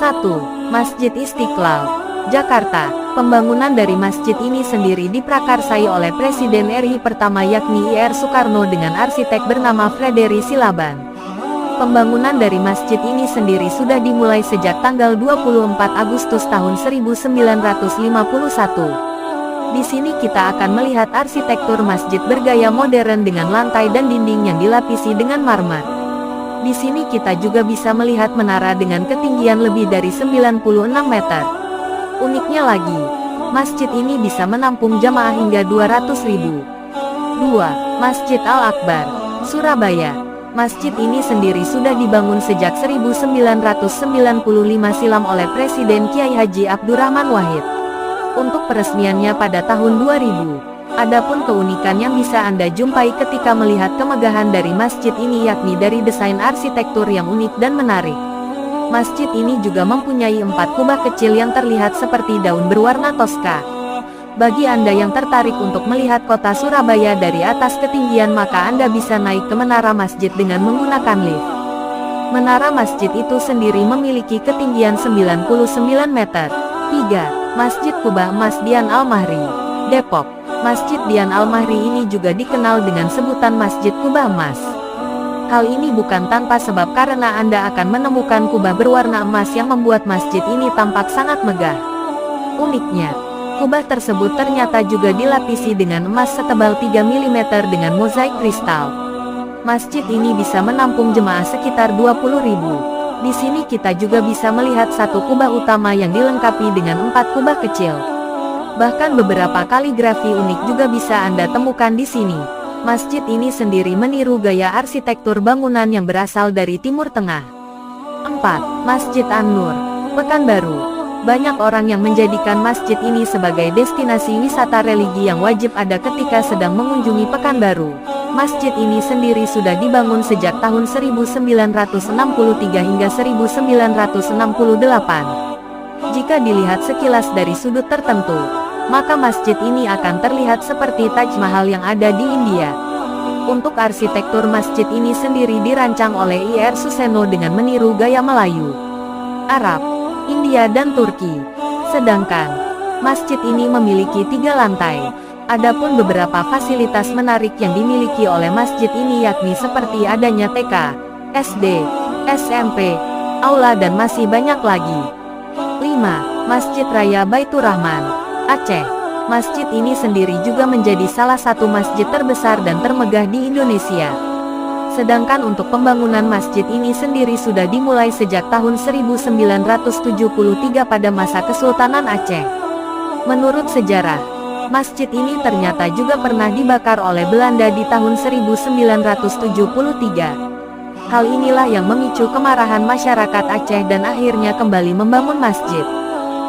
1. Masjid Istiqlal, Jakarta. Pembangunan dari masjid ini sendiri diprakarsai oleh Presiden RI pertama yakni Ir Soekarno dengan arsitek bernama Frederi Silaban. Pembangunan dari masjid ini sendiri sudah dimulai sejak tanggal 24 Agustus tahun 1951. Di sini kita akan melihat arsitektur masjid bergaya modern dengan lantai dan dinding yang dilapisi dengan marmer. Di sini kita juga bisa melihat menara dengan ketinggian lebih dari 96 meter. Uniknya lagi, masjid ini bisa menampung jamaah hingga 200.000. 2. Masjid Al-Akbar, Surabaya. Masjid ini sendiri sudah dibangun sejak 1995 silam oleh Presiden Kiai Haji Abdurrahman Wahid. Untuk peresmiannya pada tahun 2000. Adapun keunikan yang bisa Anda jumpai ketika melihat kemegahan dari masjid ini yakni dari desain arsitektur yang unik dan menarik. Masjid ini juga mempunyai 4 kubah kecil yang terlihat seperti daun berwarna toska. Bagi Anda yang tertarik untuk melihat kota Surabaya dari atas ketinggian maka Anda bisa naik ke menara masjid dengan menggunakan lift. Menara masjid itu sendiri memiliki ketinggian 99 meter. 3. Masjid Kubah Emas Dian Al-Mahri, Depok. Masjid Dian Al-Mahri ini juga dikenal dengan sebutan Masjid Kubah Emas. Hal ini bukan tanpa sebab karena Anda akan menemukan kubah berwarna emas yang membuat masjid ini tampak sangat megah. Uniknya, kubah tersebut ternyata juga dilapisi dengan emas setebal 3 mm dengan mozaik kristal. Masjid ini bisa menampung jemaah sekitar 20.000. Di sini kita juga bisa melihat satu kubah utama yang dilengkapi dengan 4 kubah kecil. Bahkan beberapa kaligrafi unik juga bisa Anda temukan di sini. Masjid ini sendiri meniru gaya arsitektur bangunan yang berasal dari Timur Tengah. 4. Masjid An-Nur, Pekanbaru. Banyak orang yang menjadikan masjid ini sebagai destinasi wisata religi yang wajib ada ketika sedang mengunjungi Pekanbaru. Masjid ini sendiri sudah dibangun sejak tahun 1963 hingga 1968. Jika dilihat sekilas dari sudut tertentu, maka masjid ini akan terlihat seperti Taj Mahal yang ada di India. Untuk arsitektur masjid ini sendiri dirancang oleh Ir Suseno dengan meniru gaya Melayu, Arab, India dan Turki. Sedangkan masjid ini memiliki 3 lantai. Adapun beberapa fasilitas menarik yang dimiliki oleh masjid ini yakni seperti adanya TK, SD, SMP, aula dan masih banyak lagi. 5. Masjid Raya Baitur Rahman, Aceh. Masjid ini sendiri juga menjadi salah satu masjid terbesar dan termegah di Indonesia. Sedangkan untuk pembangunan masjid ini sendiri sudah dimulai sejak tahun 1973 pada masa Kesultanan Aceh. Menurut sejarah, masjid ini ternyata juga pernah dibakar oleh Belanda di tahun 1973. Hal inilah yang memicu kemarahan masyarakat Aceh dan akhirnya kembali membangun masjid.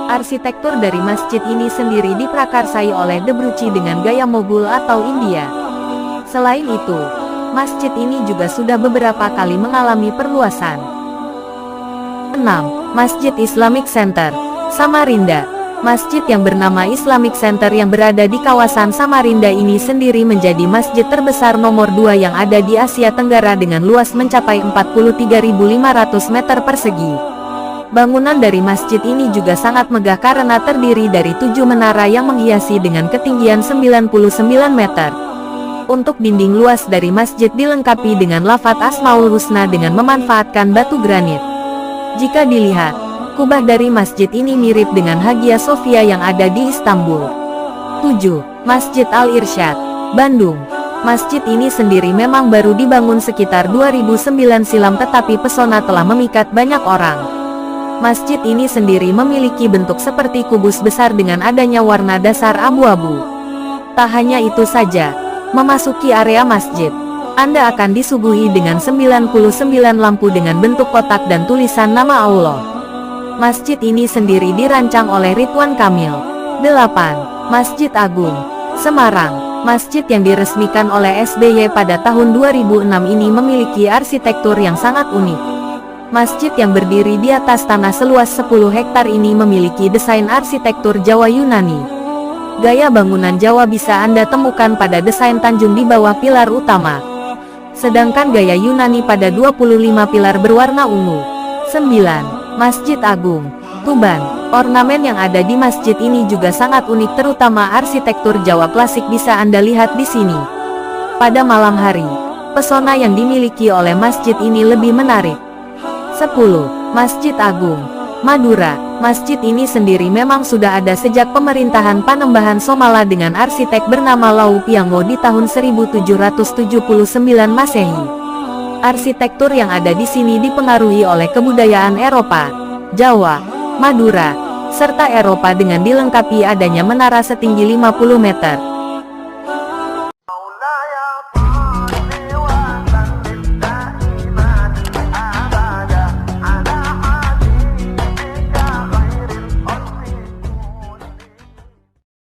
Arsitektur dari masjid ini sendiri diprakarsai oleh Debrucci dengan gaya Moghul atau India. Selain itu, masjid ini juga sudah beberapa kali mengalami perluasan. 6. Masjid Islamic Center, Samarinda. Masjid yang bernama Islamic Center yang berada di kawasan Samarinda ini sendiri menjadi masjid terbesar nomor 2 yang ada di Asia Tenggara dengan luas mencapai 43.500 meter persegi. Bangunan dari masjid ini juga sangat megah karena terdiri dari 7 menara yang menghiasi dengan ketinggian 99 meter. Untuk dinding luas dari masjid dilengkapi dengan lafaz Asmaul Husna dengan memanfaatkan batu granit. Jika dilihat, kubah dari masjid ini mirip dengan Hagia Sophia yang ada di Istanbul. 7. Masjid Al-Irsyad, Bandung. Masjid ini sendiri memang baru dibangun sekitar 2009 silam tetapi pesona telah memikat banyak orang. Masjid ini sendiri memiliki bentuk seperti kubus besar dengan adanya warna dasar abu-abu. Tak hanya itu saja, memasuki area masjid, Anda akan disuguhi dengan 99 lampu dengan bentuk kotak dan tulisan nama Allah. Masjid ini sendiri dirancang oleh Ridwan Kamil. 8. Masjid Agung, Semarang. Masjid yang diresmikan oleh SBY pada tahun 2006 ini memiliki arsitektur yang sangat unik. Masjid yang berdiri di atas tanah seluas 10 hektar ini memiliki desain arsitektur Jawa Yunani. Gaya bangunan Jawa bisa Anda temukan pada desain tanjung di bawah pilar utama. Sedangkan gaya Yunani pada 25 pilar berwarna ungu. 9. Masjid Agung, Tuban. Ornamen yang ada di masjid ini juga sangat unik, terutama arsitektur Jawa klasik bisa Anda lihat di sini. Pada malam hari, pesona yang dimiliki oleh masjid ini lebih menarik. 10. Masjid Agung, Madura. Masjid ini sendiri memang sudah ada sejak pemerintahan Panembahan Somala dengan arsitek bernama Lau Piango di tahun 1779 Masehi. Arsitektur yang ada di sini dipengaruhi oleh kebudayaan Eropa, Jawa, Madura, serta Eropa dengan dilengkapi adanya menara setinggi 50 meter.